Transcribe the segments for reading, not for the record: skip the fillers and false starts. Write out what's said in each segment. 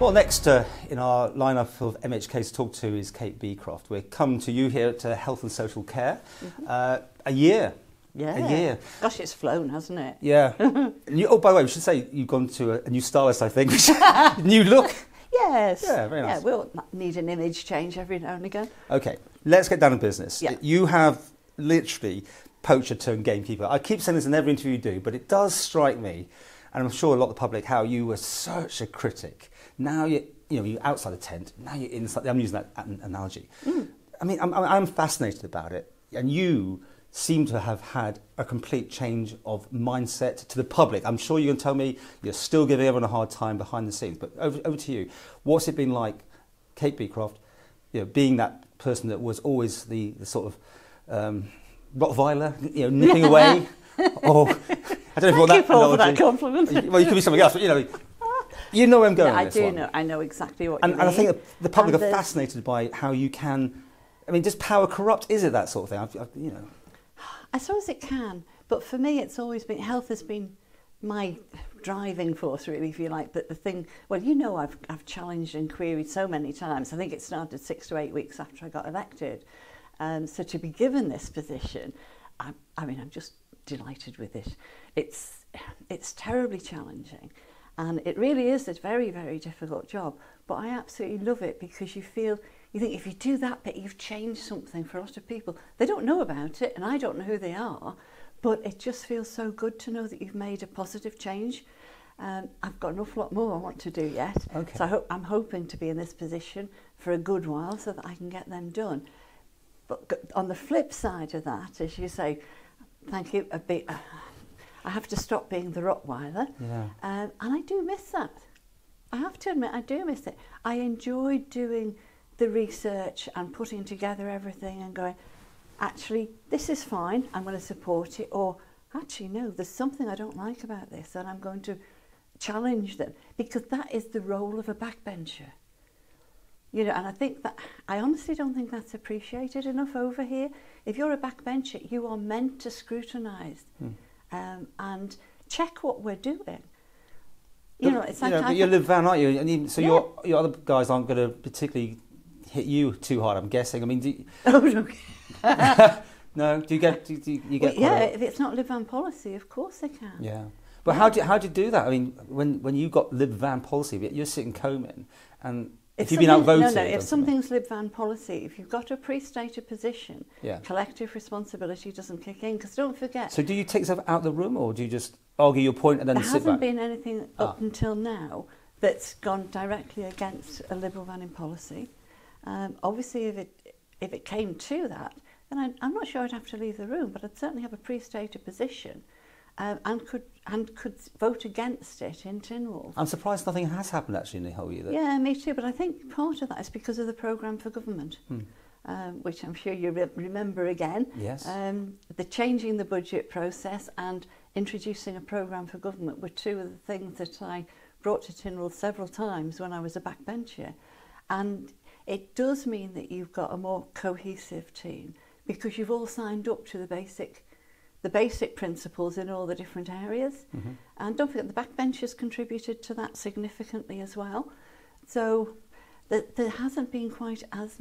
Well, next in our lineup of MHK to talk to is Kate Beecroft. We're come to you here at Health and Social Care. A year. Yeah. A year. Gosh, it's flown, hasn't it? Yeah. Oh, by the way, we should say you've gone to a new stylist, I think. New look. Yes. Yeah, very nice. Yeah, we'll need an image change every now and again. Okay, let's get down to business. Yeah. You have literally poacher turned gamekeeper. I keep saying this in every interview you do, but it does strike me, and I'm sure a lot of the public, how you were such a critic. Now you're outside the tent. Now you're inside. I'm using that analogy. I mean, I'm fascinated about it, and you seem to have had a complete change of mindset to the public. I'm sure you're going to tell me you're still giving everyone a hard time behind the scenes, but over to you. What's it been like, Kate Beecroft, being that person that was always the sort of Rottweiler, nipping away, or I don't know if you want that Thank you, Paul, for that analogy. compliment. Well, you could be something else, but you know where I'm going. No, I with this do one. know. I know exactly what you mean. And I think the public And are fascinated by how you can. I mean, does power corrupt? Is it that sort of thing? I suppose it can, but for me, it's always been health has been my driving force, really, if you like. But the thing, well, I've challenged and queried so many times. I think it started 6 to 8 weeks after I got elected. So to be given this position, I mean, I'm just delighted with it. It's terribly challenging, and it really is a very, very difficult job. But I absolutely love it because you think if you do that bit, you've changed something for a lot of people. They don't know about it, and I don't know who they are, but it just feels so good to know that you've made a positive change. I've got an awful lot more I want to do yet. Okay. So I'm hoping to be in this position for a good while so that I can get them done. But on the flip side of that, as you say, thank you, I have to stop being the Rottweiler. Yeah. And I do miss that. I have to admit, I do miss it. I enjoyed doing the research and putting together everything and going, actually, this is fine, I'm going to support it, or actually, no, there's something I don't like about this and I'm going to challenge them, because that is the role of a backbencher. And I think that, I honestly don't think that's appreciated enough over here. If you're a backbencher, you are meant to scrutinise and check what we're doing. It's like but you're Liv Van, aren't you? And even, so your other guys aren't going to particularly hit you too hard, I'm guessing. I mean, do you... Oh, no. No, do you get? If it's not Liv Van policy, of course they can. Yeah, but how do you do that? I mean, when you got Liv Van policy, you're sitting combing, and if you've been outvoted, if something's Liv Van policy, if you've got a pre-stated position, collective responsibility doesn't kick in. Because don't forget. So do you take yourself out of the room, or do you just argue your point and then sit back? There hasn't been anything up until now that's gone directly against a Liberal Van in policy. Obviously, if it came to that, then I'm not sure I'd have to leave the room, but I'd certainly have a pre-stated position and could vote against it in Tynwald. I'm surprised nothing has happened actually in the whole year. Yeah, me too. But I think part of that is because of the programme for government, which I'm sure you remember again. Yes. The changing the budget process and introducing a programme for government were two of the things that I brought to Tynwald several times when I was a backbencher, and it does mean that you've got a more cohesive team because you've all signed up to the basic principles in all the different areas. And don't forget, the backbenchers contributed to that significantly as well. So there hasn't been quite as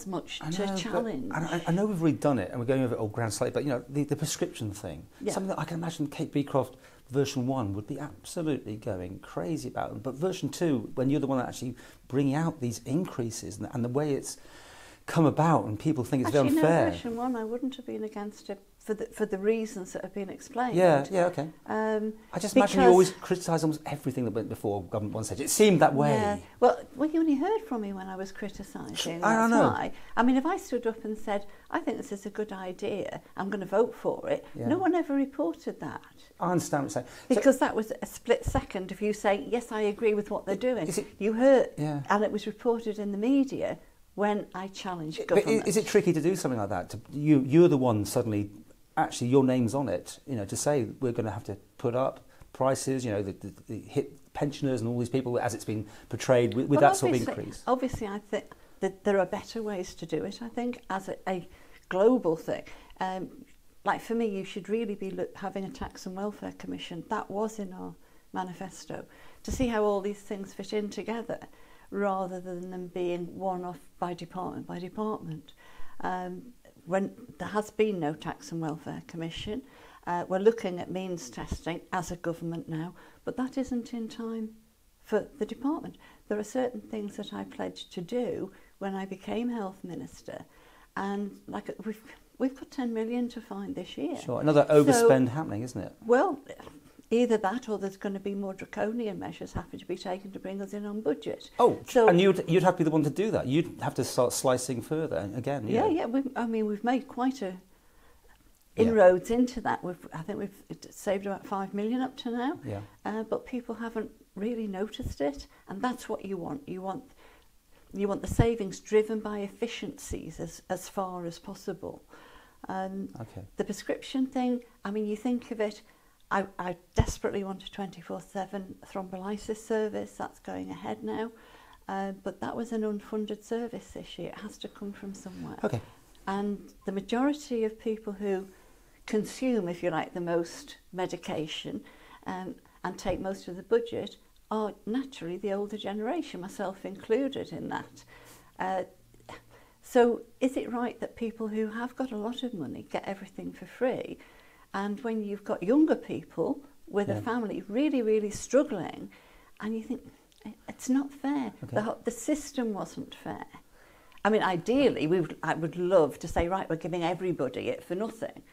much to challenge. I know we've already done it and we're going over it all grand slightly, but the prescription thing, something that I can imagine Kate Beecroft version 1 would be absolutely going crazy about them. But version 2, when you're the one that actually bringing out these increases and the way it's come about and people think it's very unfair. No, version 1 I wouldn't have been against it for the reasons that have been explained. Yeah, okay. I just imagine you always criticise almost everything that went before government one stage. It seemed that way. Yeah. Well, you only heard from me when I was criticising. That's why. I mean, if I stood up and said, I think this is a good idea, I'm going to vote for it, no one ever reported that. I understand what you're saying. Because that was a split second of you saying, yes, I agree with what they're doing. You heard, and it was reported in the media when I challenged government. But is it tricky to do something like that? You're the one suddenly, actually your name's on it, to say we're going to have to put up prices, the hit pensioners and all these people as it's been portrayed with that sort of increase. Obviously, I think that there are better ways to do it, I think, as a global thing. Like for me, you should really be having a tax and welfare commission. That was in our manifesto, to see how all these things fit in together, rather than them being one-off by department. When there has been no Tax and Welfare Commission, we're looking at means testing as a government now, but that isn't in time for the department. There are certain things that I pledged to do when I became Health Minister, and like we've got 10 million to find this year. Sure, another overspend happening, isn't it? Well, either that or there's going to be more draconian measures having to be taken to bring us in on budget. Oh, so, and you'd have to be the one to do that. You'd have to start slicing further again. Yeah. We've made quite a inroads into that. I think we've saved about 5 million up to now. Yeah. But people haven't really noticed it, and that's what you want. You want the savings driven by efficiencies as far as possible. Okay. The prescription thing, I mean, you think of it, I desperately want a 24/7 thrombolysis service. That's going ahead now. But that was an unfunded service this year. It has to come from somewhere. Okay. And the majority of people who consume, if you like, the most medication and take most of the budget are naturally the older generation, myself included in that. So is it right that people who have got a lot of money get everything for free? And when you've got younger people with a family really, really struggling, and you think, it's not fair. Okay. The system wasn't fair. I mean, ideally, I would love to say, right, we're giving everybody it for nothing.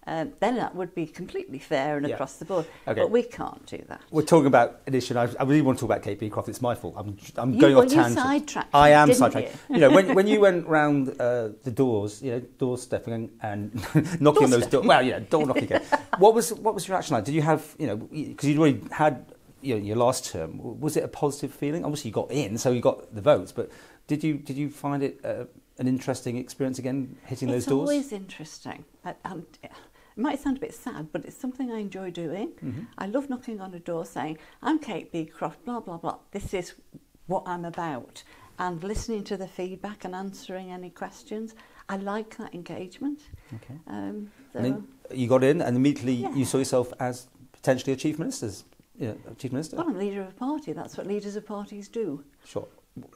Then that would be completely fair and across the board. Okay. But we can't do that. We're talking about an issue, and I really want to talk about Kate Beecroft. It's my fault. I'm going off tangent. You sidetracked. I am sidetracked. You know, when you went round the doors, door stepping and knocking on those doors. Well, door knocking again. What was your reaction like? Did you have, because you'd already had your last term, was it a positive feeling? Obviously, you got in, so you got the votes, but did you find it an interesting experience again, hitting those doors? It's always interesting. It might sound a bit sad, but it's something I enjoy doing. Mm-hmm. I love knocking on a door saying, I'm Kate Beecroft, blah, blah, blah. This is what I'm about. And listening to the feedback and answering any questions. I like that engagement. Okay. And then you got in and immediately you saw yourself as potentially a Chief Minister. Well, I'm leader of a party. That's what leaders of parties do. Sure.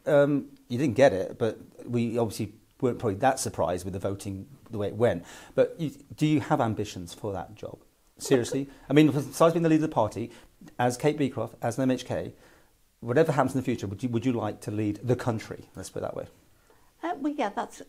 You didn't get it, but we obviously weren't probably that surprised with the voting, the way it went. But do you have ambitions for that job? Seriously? I mean, besides being the leader of the party, as Kate Beecroft, as an MHK, whatever happens in the future, would you like to lead the country? Let's put it that way. That's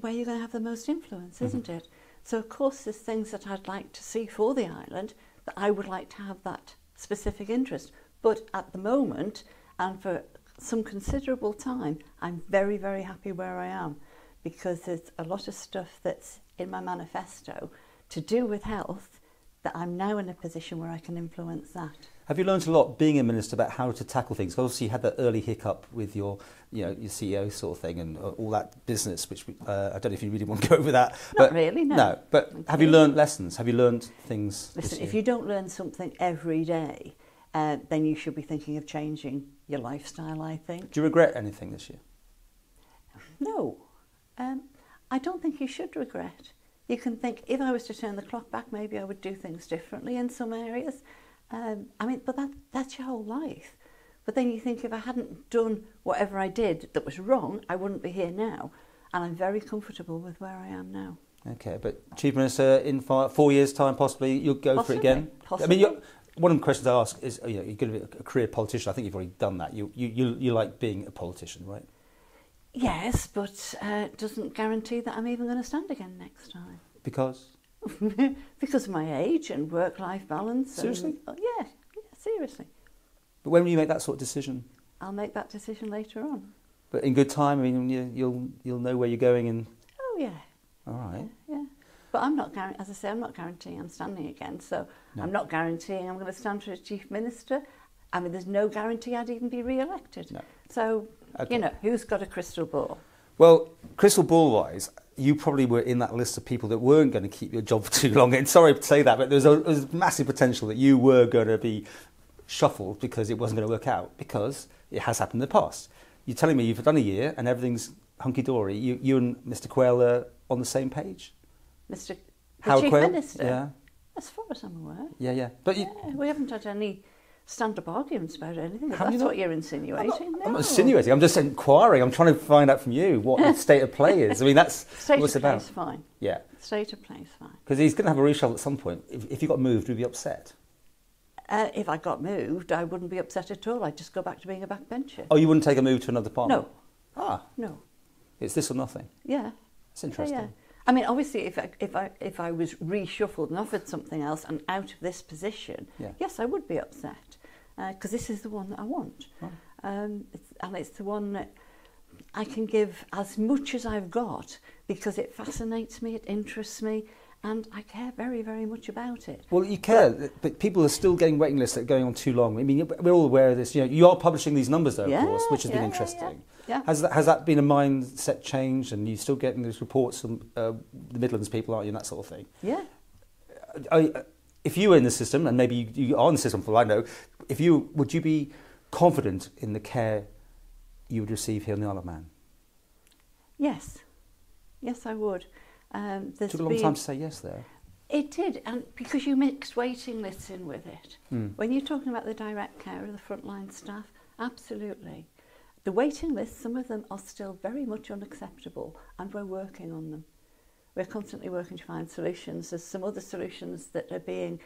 where you're going to have the most influence, isn't it? So, of course, there's things that I'd like to see for the island, that I would like to have that specific interest. But at the moment, and for some considerable time, I'm very, very happy where I am, because there's a lot of stuff that's in my manifesto to do with health that I'm now in a position where I can influence that. Have you learned a lot being a minister about how to tackle things? Obviously, you had that early hiccup with your CEO sort of thing and all that business, which I don't know if you really want to go over that. Not really, no. No, but have you learned lessons? Have you learned things? Listen, if you don't learn something every day, then you should be thinking of changing your lifestyle, I think. Do you regret anything this year? No. I don't think you should regret. You can think, if I was to turn the clock back, maybe I would do things differently in some areas. But that's your whole life. But then you think, if I hadn't done whatever I did that was wrong, I wouldn't be here now. And I'm very comfortable with where I am now. Okay, but Chief Minister, in 4 years' time, possibly, you'll go for it again? Possibly. I mean, one of the questions I ask is, you're going to be a career politician. I think you've already done that. You like being a politician, right? Yes, but it doesn't guarantee that I'm even going to stand again next time. Because? Because of my age and work-life balance. Seriously? Yeah, seriously. But when will you make that sort of decision? I'll make that decision later on. But in good time. I mean, you'll know where you're going and. Oh yeah. All right. Yeah. But I'm not as I say, I'm not guaranteeing I'm standing again. So no. I'm not guaranteeing I'm going to stand for as Chief Minister. I mean, there's no guarantee I'd even be re-elected. No. So who's got a crystal ball? Well, crystal ball-wise, you probably were in that list of people that weren't going to keep your job for too long. And sorry to say that, but there was massive potential that you were going to be shuffled because it wasn't going to work out, because it has happened in the past. You're telling me you've done a year and everything's hunky-dory. You and Mr. Quayle are on the same page? Chief Quayle? Minister? Yeah. As far as I'm aware. Yeah. But we haven't had any stand-up arguments about anything. If that's what you're insinuating. I'm not insinuating. I'm just inquiring. I'm trying to find out from you what the state of play is. I mean, that's state what it's of play about. is fine. Yeah. State of play is fine. Because he's going to have a reshuffle at some point. If you got moved, would you be upset? If I got moved, I wouldn't be upset at all. I'd just go back to being a backbencher. Oh, you wouldn't take a move to another department? No. Ah. No. It's this or nothing? Yeah. That's interesting. Yeah. I mean, obviously, if I was reshuffled and offered something else and out of this position, yes, I would be upset. Because this is the one that I want. Oh. And it's the one that I can give as much as I've got because it fascinates me, it interests me, and I care very, very much about it. Well, you care, but people are still getting waiting lists that are going on too long. I mean, we're all aware of this. You know, you are publishing these numbers, though, of course, which has been interesting. Yeah. Has that been a mindset change, and you still getting those reports from the Midlands people, aren't you, and that sort of thing? Yeah. If you were in the system, and maybe you are in the system for all I know, would you be confident in the care you would receive here in the Isle of Man? Yes. Yes, I would. It took a long time to say yes there. It did, and because you mixed waiting lists in with it. When you're talking about the direct care of the frontline staff, absolutely. The waiting lists, some of them are still very much unacceptable, and we're working on them. We're constantly working to find solutions. There's some other solutions that are being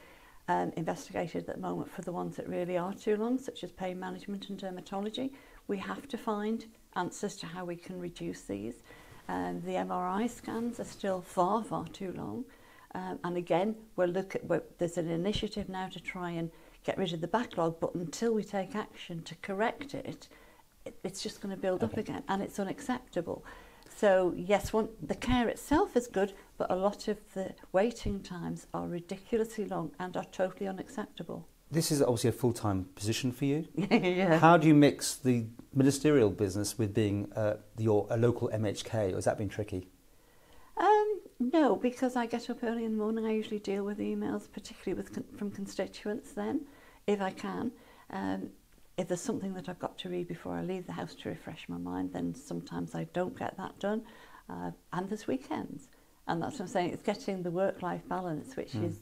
investigated at the moment for the ones that really are too long, such as pain management and dermatology. We have to find answers to how we can reduce these. The MRI scans are still far, far too long. And again, there's an initiative now to try and get rid of the backlog, but until we take action to correct it, it's just going to build up again, and it's unacceptable. So yes, the care itself is good, but a lot of the waiting times are ridiculously long and are totally unacceptable. This is obviously a full-time position for you. Yeah. How do you mix the ministerial business with being a local MHK, or has that been tricky? No, because I get up early in the morning. I usually deal with emails, particularly from constituents then, if I can. If there's something that I've got to read before I leave the house to refresh my mind, then sometimes I don't get that done. And there's weekends. And that's what I'm saying, it's getting the work-life balance, which is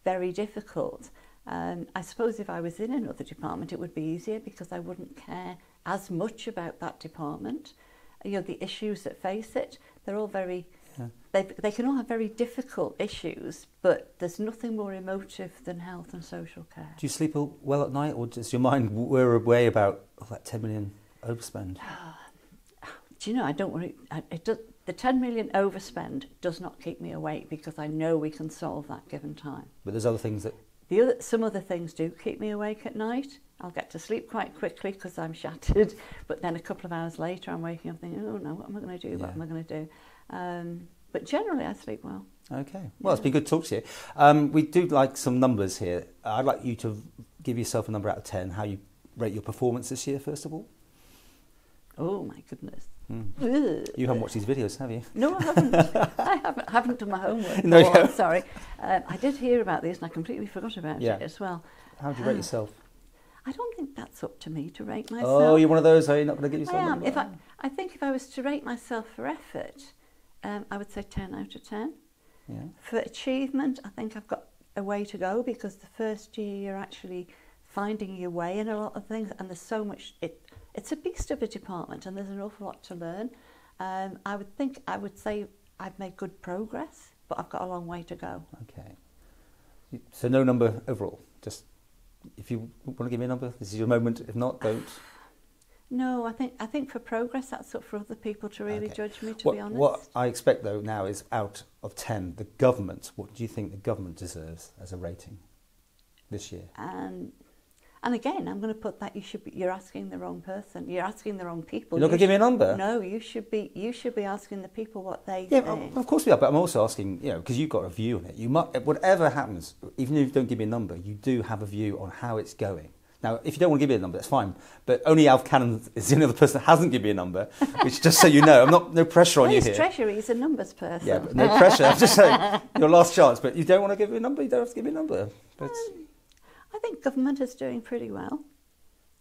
very difficult. I suppose if I was in another department, it would be easier because I wouldn't care as much about that department. You know, the issues that face it, they're all very... They can all have very difficult issues, but there's nothing more emotive than health and social care. Do you sleep well at night, or does your mind wear away about that 10 million overspend? Do you know, I don't worry. The 10 million overspend does not keep me awake because I know we can solve that given time. But there's other things that... Some other things do keep me awake at night. I'll get to sleep quite quickly because I'm shattered, but then a couple of hours later I'm waking up thinking, oh no, what am I going to do? What am I going to do? But generally I sleep well. Okay. Well, it's been good to talk to you. We do like some numbers here. I'd like you to give yourself a number out of 10, how you rate your performance this year, first of all. Oh, my goodness. You haven't watched these videos, have you? No, I haven't. I haven't done my homework. No, you haven't. Sorry. I did hear about this and I completely forgot about it as well. How do you rate yourself? I don't think that's up to me to rate myself. Oh, you're one of those, are you not going to give yourself a number? I think if I was to rate myself for effort, I would say 10 out of 10. Yeah. For achievement, I think I've got a way to go because the first year you're actually finding your way in a lot of things, and there's so much. It's a beast of a department, and there's an awful lot to learn. I would say I've made good progress, but I've got a long way to go. Okay. So no number overall. Just if you want to give me a number, this is your moment. If not, don't. No, I think for progress, that's up for other people to really judge me, to be honest. What I expect, though, now is out of 10, the government, what do you think the government deserves as a rating this year? And again, I'm going to put that you're asking the wrong person. You're asking the wrong people. You're not going to give me a number? No, you should be asking the people what they think. Yeah, of course we are, but I'm also asking, because you've got a view on it. You might, whatever happens, even if you don't give me a number, you do have a view on how it's going. Now, if you don't want to give me a number, that's fine. But only Alf Cannon is the only other person that hasn't given me a number, which just so you know, no pressure on you here. Treasury, he's a numbers person. Yeah, but no pressure. I'm just saying, your last chance. But you don't want to give me a number, you don't have to give me a number. But I think government is doing pretty well.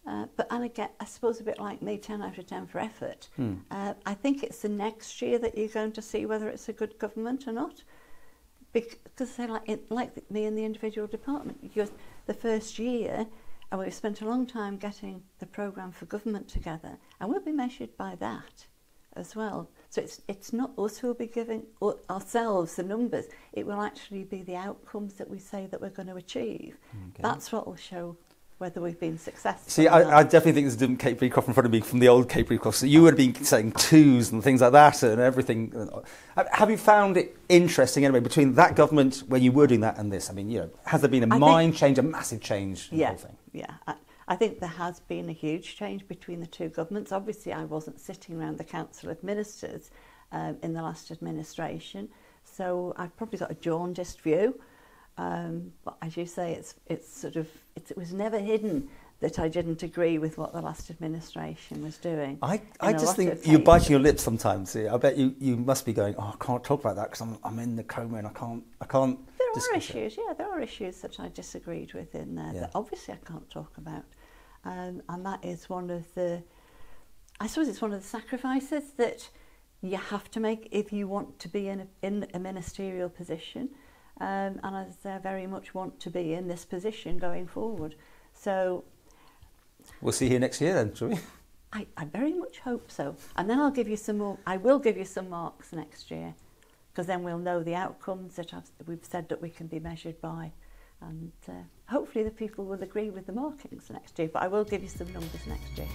And again, I suppose a bit like me, 10 out of 10 for effort. I think it's the next year that you're going to see whether it's a good government or not. Because they like me in the individual department. Because the first year, And we've spent a long time getting the programme for government together, and we'll be measured by that as well. So it's not us who will be giving ourselves the numbers, it will actually be the outcomes that we say that we're going to achieve. Okay. That's what will show whether we've been successful. See, I definitely think there's a different Kate Beecroft in front of me from the old Kate Beecroft. So you would have been saying twos and things like that and everything. Have you found it interesting anyway between that government where you were doing that and this? I mean, you know, has there been a massive change in the whole thing? Yeah, I think there has been a huge change between the two governments. Obviously, I wasn't sitting around the Council of Ministers in the last administration, so I've probably got a jaundiced view. But as you say, it was never hidden that I didn't agree with what the last administration was doing. I just think you're biting your lips sometimes. I bet you must be going, oh, I can't talk about that because I'm in the coma and I can't. There are issues, there are issues that I disagreed with in there that obviously I can't talk about, and that is one of the. I suppose it's one of the sacrifices that you have to make if you want to be in a ministerial position. And I very much want to be in this position going forward. So we'll see you next year then, shall we? I very much hope so. And then I'll give you some more. I will give you some marks next year, because then we'll know the outcomes that we've said that we can be measured by, and hopefully the people will agree with the markings next year. But I will give you some numbers next year.